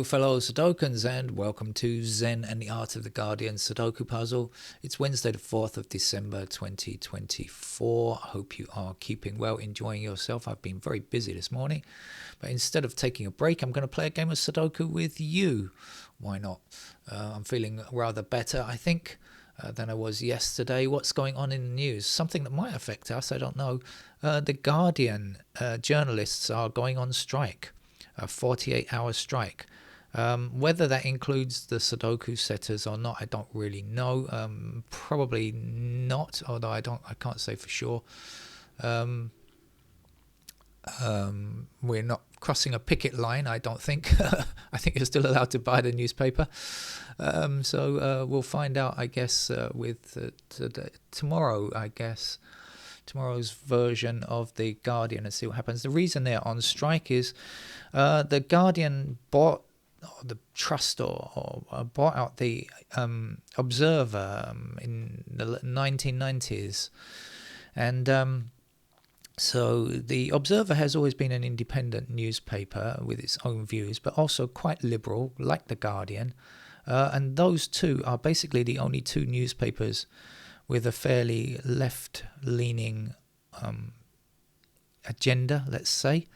fellow Sudokans, and welcome to Zen and the Art of the Guardian Sudoku Puzzle. It's Wednesday the 4th of December 2024. I hope you are keeping well, enjoying yourself. I've been very busy this morning, but instead of taking a break, I'm going to play a game of Sudoku with you. Why not? I'm feeling rather better, I think, than I was yesterday. What's going on in the news? Something that might affect us, I don't know. The Guardian journalists are going on strike. A 48-hour strike. Whether that includes the Sudoku setters or not, I don't really know. Probably not, although I can't say for sure. We're not crossing a picket line, I don't think. I think you're still allowed to buy the newspaper. So we'll find out, I guess, with tomorrow, I guess. Tomorrow's version of the Guardian and see what happens. The reason they're on strike is the Guardian bought, or the trust, or bought out the Observer in the 1990s, and so the Observer has always been an independent newspaper with its own views, but also quite liberal, like the Guardian, and those two are basically the only two newspapers with a fairly left-leaning agenda, let's say.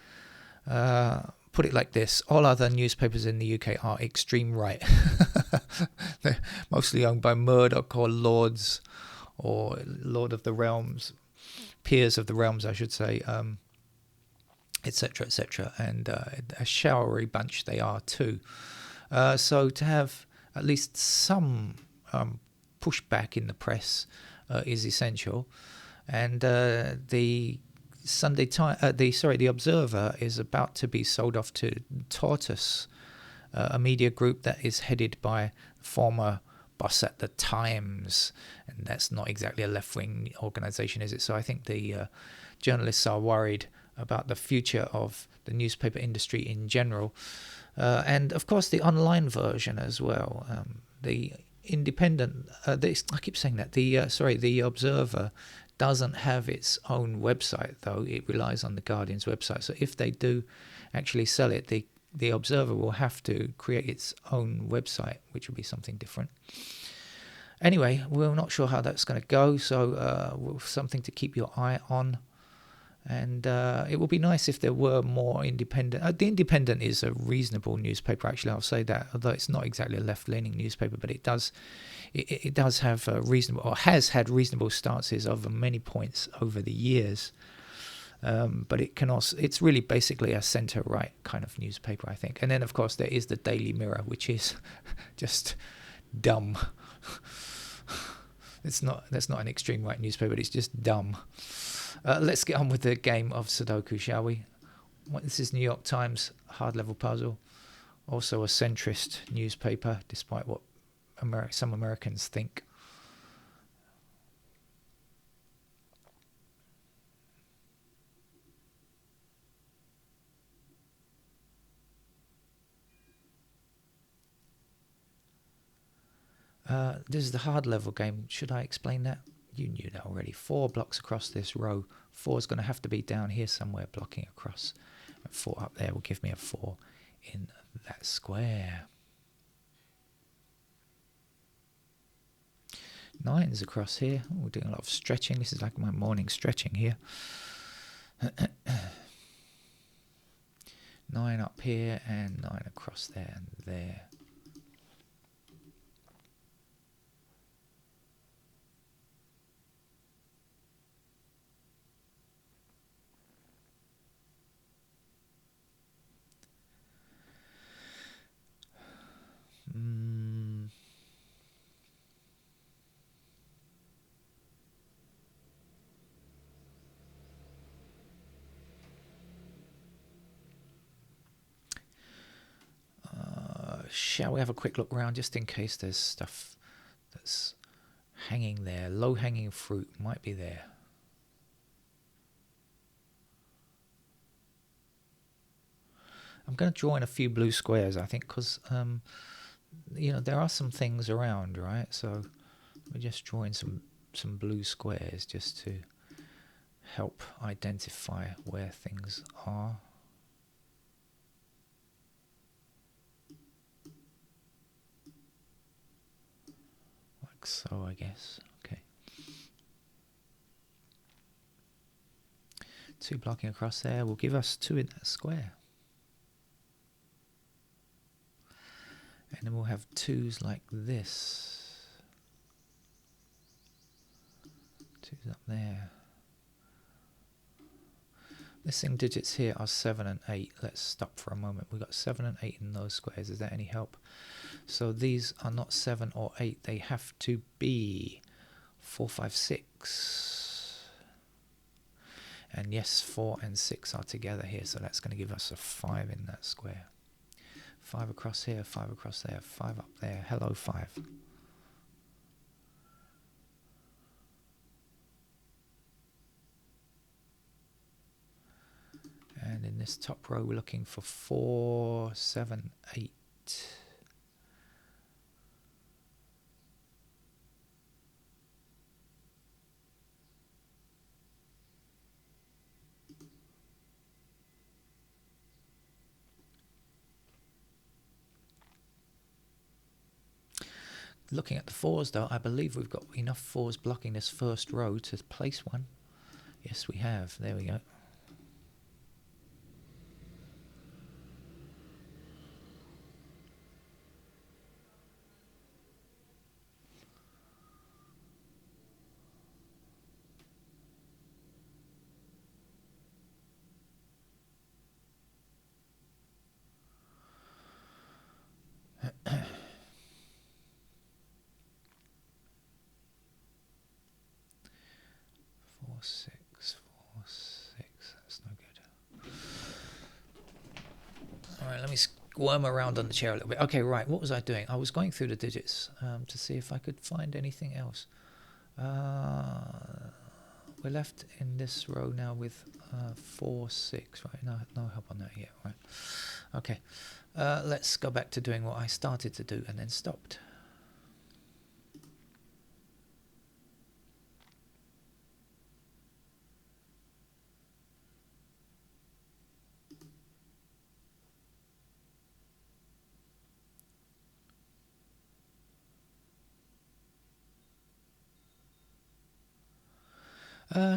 Put it like this: all other newspapers in the UK are extreme right. They're mostly owned by Murdoch or Lords, or Lord of the Realms, Peers of the Realms, I should say, etc., etc. And a showery bunch they are too. So to have at least some pushback in the press is essential, and the the Observer is about to be sold off to Tortoise, a media group that is headed by former boss at the Times, and that's not exactly a left-wing organisation, is it? So I think the journalists are worried about the future of the newspaper industry in general, and of course the online version as well. The independent, I keep saying that, the Observer doesn't have its own website, though. It relies on the Guardian's website. So if they do actually sell it, the Observer will have to create its own website, which will be something different. Anyway, we're not sure how that's going to go, so something to keep your eye on. And it would be nice if there were more independent. The Independent is a reasonable newspaper, actually. I'll say that, although it's not exactly a left-leaning newspaper, but it does have reasonable, or has had reasonable stances over many points over the years. But it can also, it's really basically a centre-right kind of newspaper, I think. And then, of course, there is the Daily Mirror, which is just dumb. That's not an extreme right newspaper, but it's just dumb. Let's get on with the game of Sudoku, shall we? This is New York Times hard level puzzle, also a centrist newspaper, despite what some Americans think. This is the hard level game. Should I explain that? You knew that already. 4 blocks across this row. 4 is going to have to be down here somewhere, blocking across. And 4 up there will give me a 4 in that square. 9's across here. Oh, we're doing a lot of stretching. This is like my morning stretching here. 9 up here and 9 across there and there. Shall we have a quick look around just in case there's stuff that's hanging there? Low-hanging fruit might be there. I'm going to draw in a few blue squares, I think, because there are some things around, right? So we're just drawing some blue squares just to help identify where things are. so, I guess. Okay. 2 blocking across there will give us 2 in that square. And then we'll have 2s like this. 2s up there. Missing digits here are 7 and 8. Let's stop for a moment. We've got 7 and 8 in those squares. Is that any help? So these are not 7 or 8. They have to be 4, 5, 6. And yes, 4 and 6 are together here. So that's going to give us a 5 in that square. 5 across here, 5 across there, 5 up there. Hello, 5. And in this top row, we're looking for 4, 7, 8. Looking at the 4s, though, I believe we've got enough 4s blocking this first row to place one. Yes, we have. There we go. Six, 4, 6. That's no good. All right, let me squirm around on the chair a little bit. Okay, right. What was I doing? I was going through the digits to see if I could find anything else. We're left in this row now with 4, 6. Right? No help on that yet. Right. Okay. Let's go back to doing what I started to do and then stopped.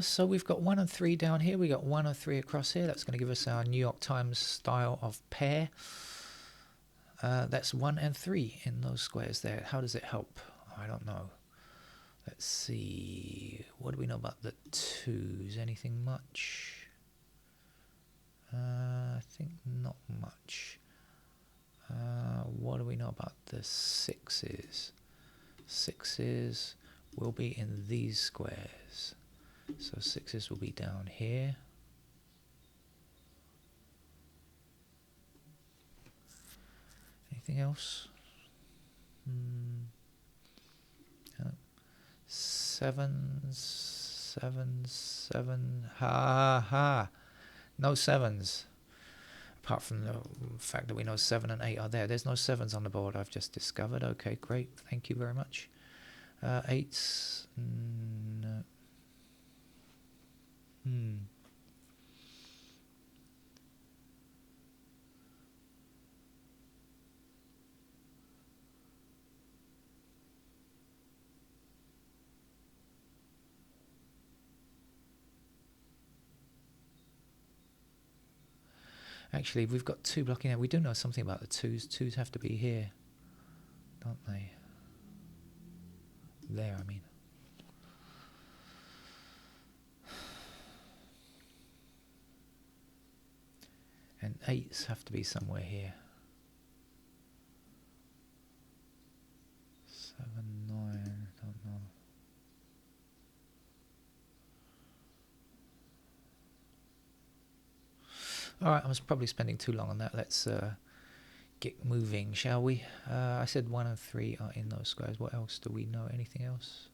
So we've got 1 and 3 down here. We got 1 and 3 across here. That's going to give us our New York Times style of pair. That's 1 and 3 in those squares there. How does it help? I don't know. Let's see. What do we know about the 2s? Anything much? I think not much. What do we know about the 6s? 6s will be in these squares. So 6s will be down here. Anything else? 7s, 7s, 7. Ha ha. No 7s. Apart from the fact that we know 7 and 8 are there. There's no 7s on the board, I've just discovered. Okay, great. Thank you very much. 8s. No. Actually, we've got 2 blocking there. We do know something about the 2s. 2s have to be here, don't they? There, I mean. And 8s have to be somewhere here. 7, 9, don't know. Alright, I was probably spending too long on that. Let's get moving, shall we? I said 1 and 3 are in those squares. What else do we know? Anything else?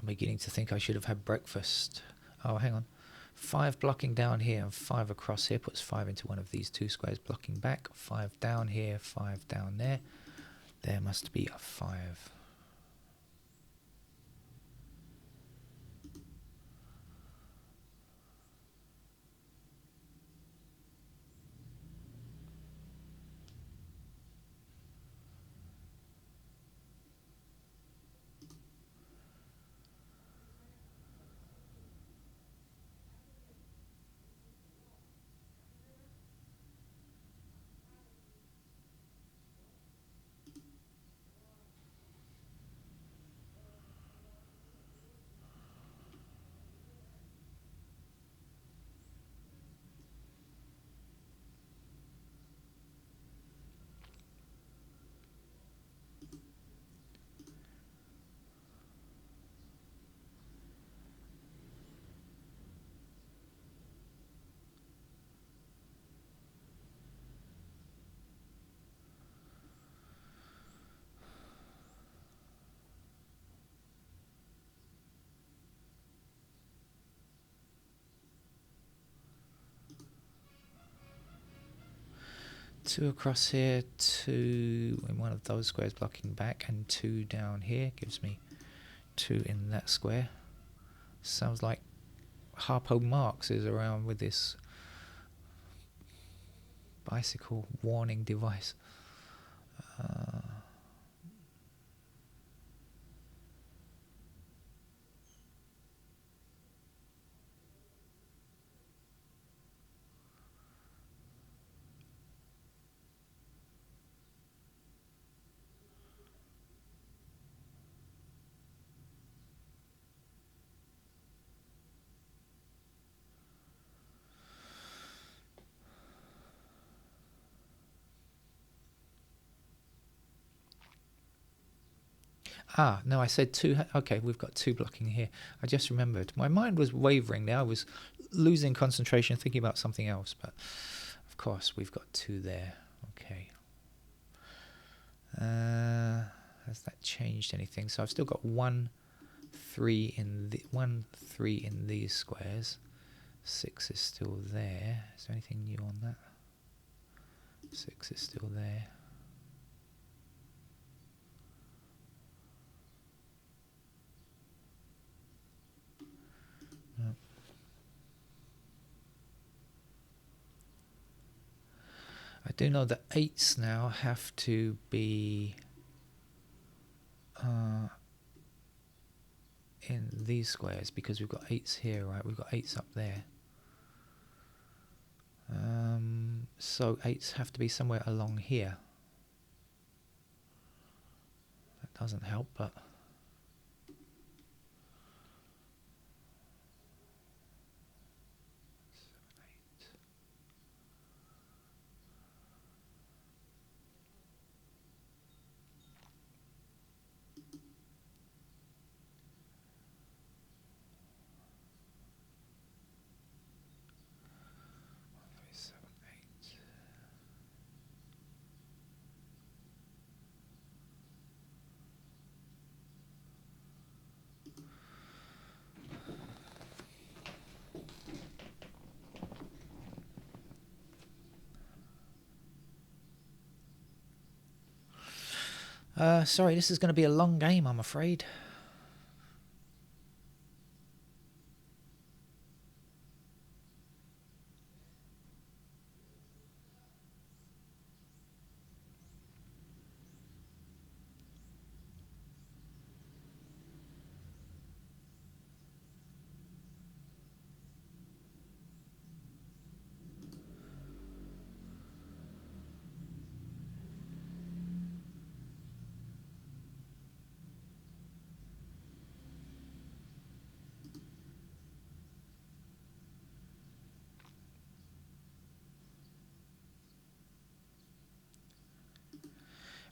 I'm beginning to think I should have had breakfast. Oh, hang on. 5 blocking down here and 5 across here puts 5 into one of these 2 squares blocking back. 5 down here, 5 down there. There must be a 5. Two across here, 2 in one of those squares blocking back, and 2 down here gives me 2 in that square. Sounds like Harpo Marx is around with this bicycle warning device. No, I said 2. Okay, we've got 2 blocking here. I just remembered. My mind was wavering there. I was losing concentration, thinking about something else. But, of course, we've got 2 there. Okay. Has that changed anything? So I've still got 1, 3 in these squares. 6 is still there. Is there anything new on that? 6 is still there. No. I do know that 8s now have to be in these squares because we've got 8s here, right? We've got 8s up there. So 8s have to be somewhere along here. That doesn't help, but... Sorry, this is going to be a long game, I'm afraid.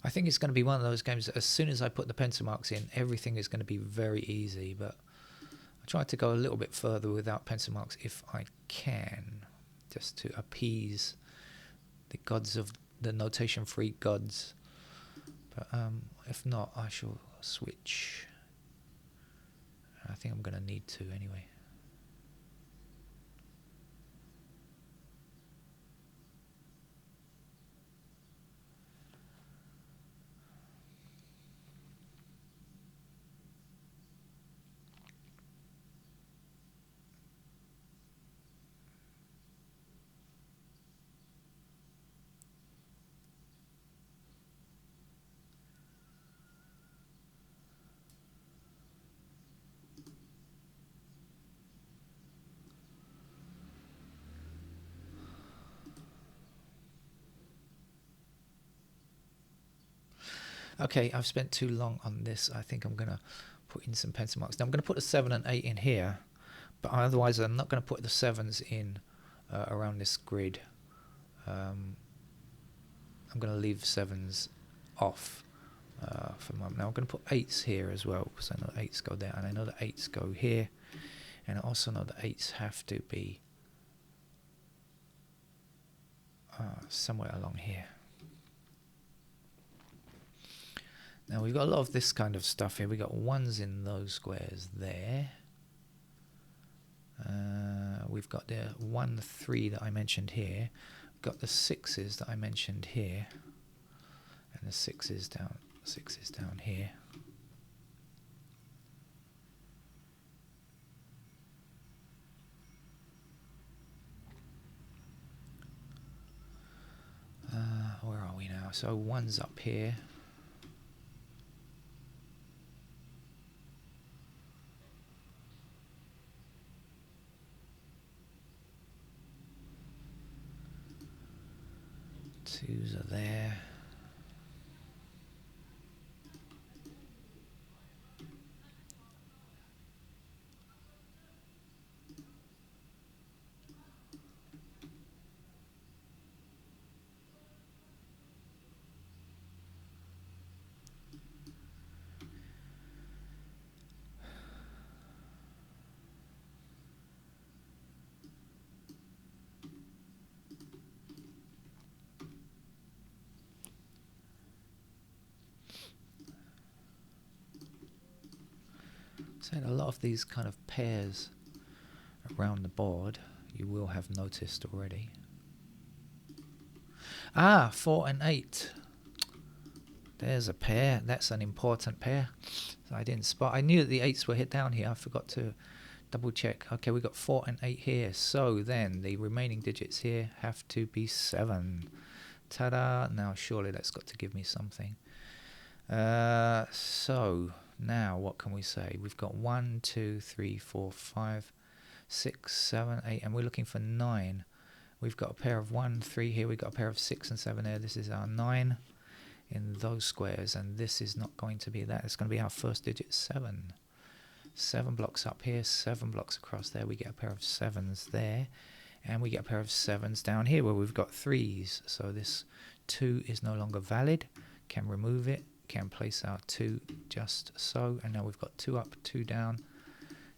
I think it's going to be one of those games that as soon as I put the pencil marks in, everything is going to be very easy, but I try to go a little bit further without pencil marks if I can, just to appease the gods of the notation-free gods. But if not, I shall switch I think I'm going to need to anyway. Okay, I've spent too long on this. I think I'm going to put in some pencil marks. Now I'm going to put a 7 and 8 in here, but otherwise I'm not going to put the 7s in around this grid. I'm going to leave 7s off for the moment. Now I'm going to put 8s here as well, because I know 8s go there, and I know the 8s go here, and I also know the 8s have to be somewhere along here. Now we've got a lot of this kind of stuff here. We've got 1s in those squares there. We've got the 1, 3 that I mentioned here. We've got the 6s that I mentioned here, and the 6s down here. Where are we now? So 1's up here. Twos are there. So a lot of these kind of pairs around the board you will have noticed already. 4 and 8. There's a pair. That's an important pair. So I didn't spot. I knew that the 8s were hit down here. I forgot to double check. Okay, we got 4 and 8 here. So then the remaining digits here have to be 7. Ta-da! Now surely that's got to give me something. So now what can we say? We've got 1, 2, 3, 4, 5, 6, 7, 8, and we're looking for 9. We've got a pair of 1, 3 here. We've got a pair of 6 and 7 there. This is our 9 in those squares, and this is not going to be that. It's going to be our first digit, 7. 7 blocks up here, 7 blocks across there. We get a pair of 7s there, and we get a pair of 7s down here where we've got 3s. So this 2 is no longer valid. Can remove it. Can place our 2 just so, and now we've got 2 up, 2 down,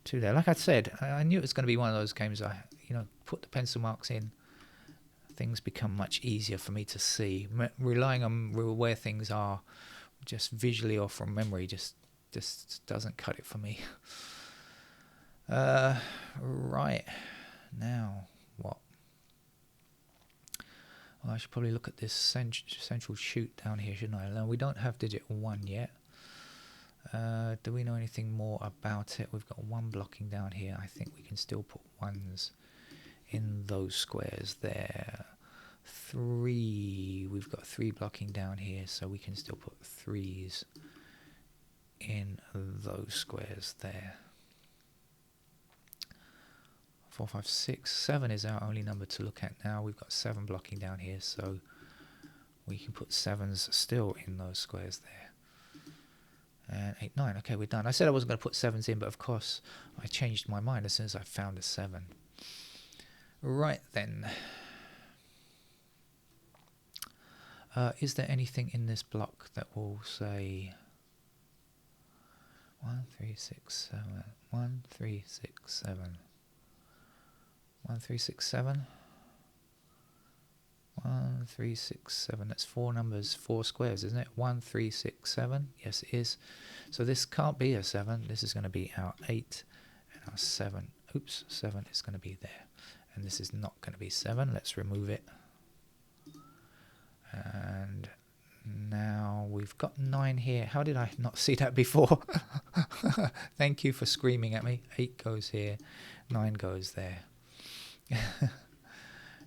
2 there. Like I said, I knew it was going to be one of those games. I put the pencil marks in, things become much easier for me to see. Relying on where things are just visually or from memory just doesn't cut it for me. Right, now what? Well, I should probably look at this central chute down here, shouldn't I? Now, we don't have digit 1 yet. Do we know anything more about it? We've got 1 blocking down here. I think we can still put 1s in those squares there. 3, we've got 3 blocking down here, so we can still put 3s in those squares there. 4, 5, 6, 7 is our only number to look at now. We've got 7 blocking down here, so we can put 7s still in those squares there. And 8, 9, okay, we're done. I said I wasn't going to put 7s in, but of course I changed my mind as soon as I found a 7. Right then. Is there anything in this block that will say 1, 3, 6, 7, 1, 3, 6, 7, 1, 3, 6, 7, 1, 3, 6, 7. That's 4 numbers, 4 squares, isn't it? 1, 3, 6, 7. Yes, it is. So this can't be a 7. This is going to be our 8 and our 7. Oops, 7 is going to be there. And this is not going to be 7. Let's remove it. And now we've got 9 here. How did I not see that before? Thank you for screaming at me. 8 goes here. 9 goes there.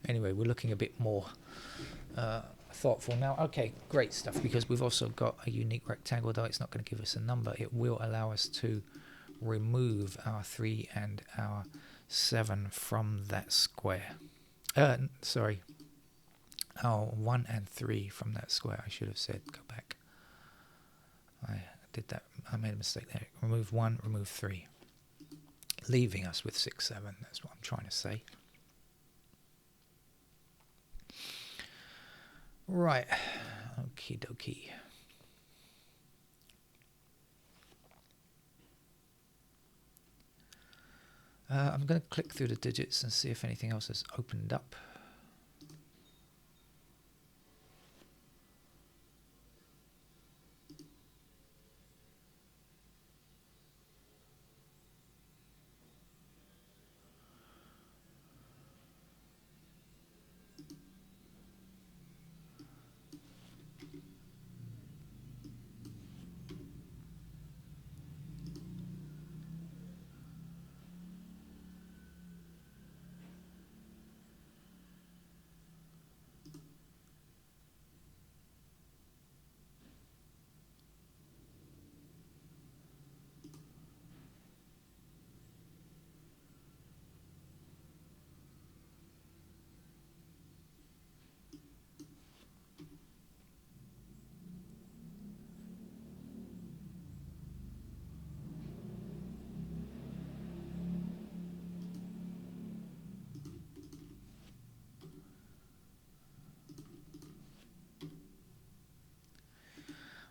Anyway, we're looking a bit more thoughtful now. Okay, great stuff, because we've also got a unique rectangle. Though it's not going to give us a number, it will allow us to remove our 3 and our 7 from that square. Sorry, our 1 and 3 from that square. I should have said, go back. I did that. I made a mistake there. Remove 1, remove 3. Leaving us with 6, 7. That's what I'm trying to say. Right. Okie dokie. I'm going to click through the digits and see if anything else has opened up.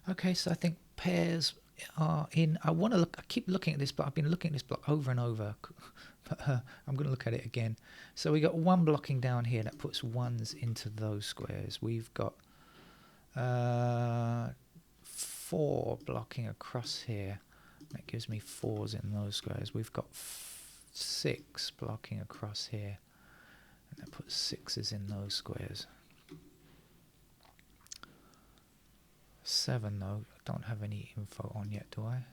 Okay, so I think pairs are in. I want to look. I keep looking at this, but I've been looking at this block over and over. But I'm going to look at it again. So we got 1 blocking down here that puts 1s into those squares. We've got 4 blocking across here. That gives me 4s in those squares. We've got 6 blocking across here, and that puts 6s in those squares. 7 though, I don't have any info on yet, do I?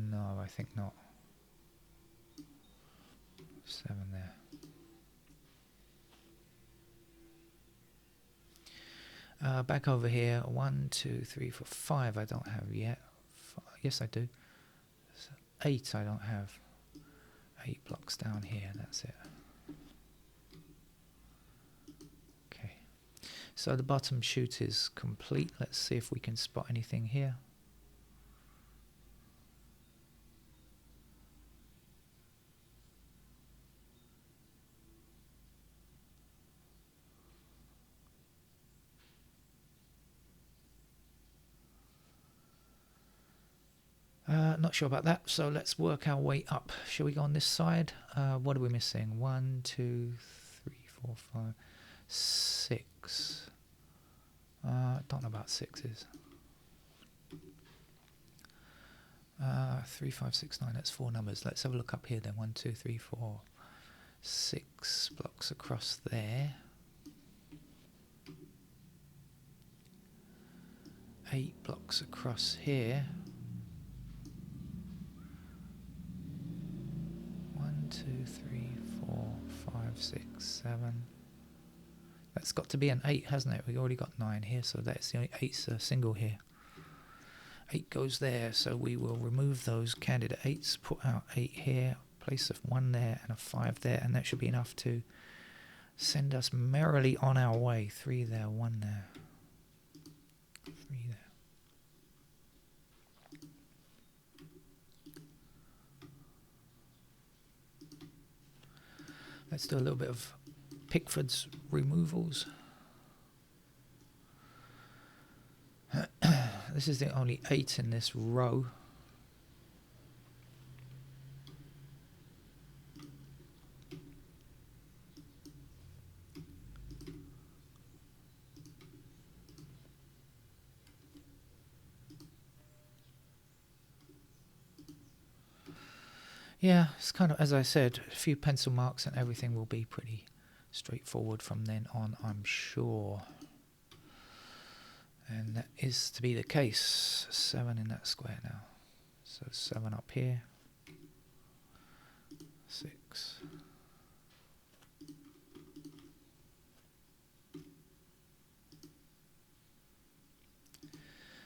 No, I think not. 7 there. Back over here, 1, 2, 3, 4, 5 I don't have yet. Yes, I do. 8 I don't have. 8 blocks down here, that's it. Okay. So the bottom shoot is complete. Let's see if we can spot anything here. Not sure about that, so let's work our way up. Shall we go on this side? What are we missing? 1, 2, 3, 4, 5, 6. Don't know about 6s. 3, 5, 6, 9. That's 4 numbers. Let's have a look up here then. 1, 2, 3, 4, 6 blocks across there. 8 blocks across here. 1, 2, 3, 4, 5, 6, 7. That's got to be an 8, hasn't it? We've already got 9 here, so that's the only 8's a single here. 8 goes there, so we will remove those candidate 8's, put our 8 here, place a 1 there and a 5 there, and that should be enough to send us merrily on our way. 3 there, 1 there, 3 there. Let's do a little bit of Pickford's removals. This is the only 8 in this row. Yeah, it's kind of, as I said, a few pencil marks and everything will be pretty straightforward from then on, I'm sure. And that is to be the case. 7 in that square now. So 7 up here. 6.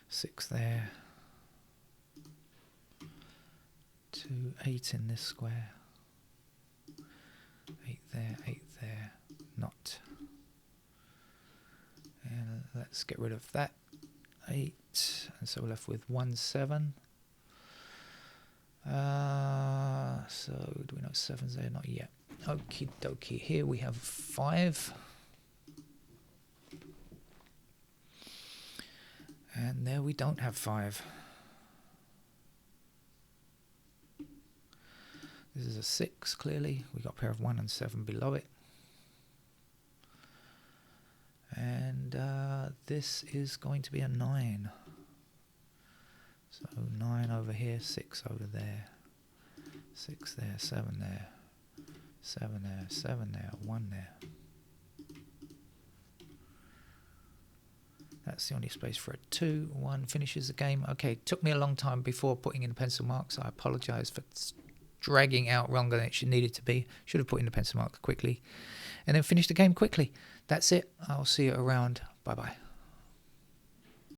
6 there. 2, 8 in this square. 8 there, 8 there. Not. And let's get rid of that. 8. And so we're left with 1, 7. So do we know 7's there? Not yet. Okie dokie. Here we have 5. And there we don't have 5. This is a 6, clearly. We got a pair of 1 and 7 below it. And this is going to be a 9. So 9 over here, 6 over there. 6 there, 7 there. 7 there, 7 there, 1 there. That's the only space for a 2. 1 finishes the game. Okay, took me a long time before putting in the pencil marks. I apologise for dragging out longer than it needed to be. Should have put in the pencil mark quickly. And then finish the game quickly. That's it. I'll see you around. Bye-bye.